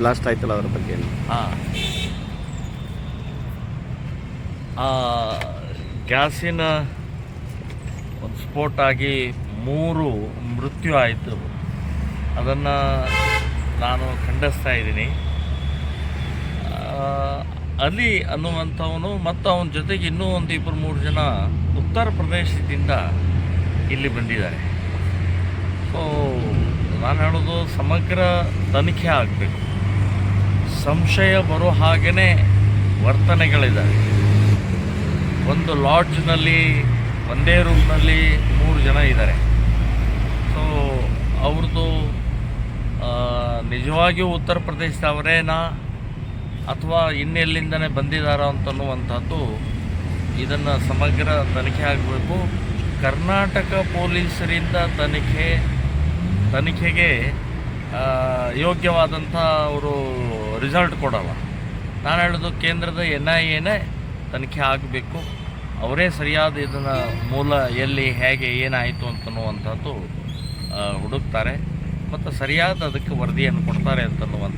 Blast ಆಯ್ತಲ್ಲ ಅದ್ರ ಬಗ್ಗೆ ಏನು? ಹಾಂ, ಗ್ಯಾಸಿನ ಒಂದು ಸ್ಫೋಟ ಆಗಿ 3 ಮೃತ್ಯು ಆಯಿತು. ಅದನ್ನು ನಾನು ಖಂಡಿಸ್ತಾ ಇದ್ದೀನಿ. ಅಲಿ ಅನ್ನುವಂಥವನು ಮತ್ತು ಅವನ ಜೊತೆಗೆ ಇನ್ನೂ ಒಂದು 2-3 ಜನ ಉತ್ತರ ಪ್ರದೇಶದಿಂದ ಇಲ್ಲಿ ಬಂದಿದ್ದಾರೆ. ಸೊ ನಾನು ಹೇಳೋದು ಸಮಗ್ರ ತನಿಖೆ ಆಗಬೇಕು. ಸಂಶಯ ಬರೋ ಹಾಗೇ ವರ್ತನೆಗಳಿದ್ದಾವೆ. ಒಂದು ಲಾಡ್ಜ್ನಲ್ಲಿ ಒಂದೇ ರೂಮ್ನಲ್ಲಿ 3 ಜನ ಇದ್ದಾರೆ. ಸೊ ಅವ್ರದ್ದು ನಿಜವಾಗಿಯೂ ಉತ್ತರ ಪ್ರದೇಶದವರೇನಾ ಅಥವಾ ಇನ್ನೆಲ್ಲಿಂದನೇ ಬಂದಿದ್ದಾರೋ ಅಂತನ್ನುವಂಥದ್ದು ಇದನ್ನು ಸಮಗ್ರ ತನಿಖೆ ಆಗಬೇಕು. ಕರ್ನಾಟಕ ಪೊಲೀಸರಿಂದ ತನಿಖೆಗೆ ಯೋಗ್ಯವಾದಂಥ ಅವರು ರಿಸಲ್ಟ್ ಕೊಡಲ್ಲ. ನಾನು ಹೇಳೋದು ಕೇಂದ್ರದ NIAನೇ ತನಿಖೆ ಆಗಬೇಕು. ಅವರೇ ಸರಿಯಾದ ಇದನ್ನು ಮೂಲ ಎಲ್ಲಿ ಹೇಗೆ ಏನಾಯಿತು ಅಂತನ್ನುವಂಥದ್ದು ಹುಡುಕ್ತಾರೆ ಮತ್ತು ಸರಿಯಾದ ಅದಕ್ಕೆ ವರದಿಯನ್ನು ಕೊಡ್ತಾರೆ ಅಂತನ್ನುವಂಥ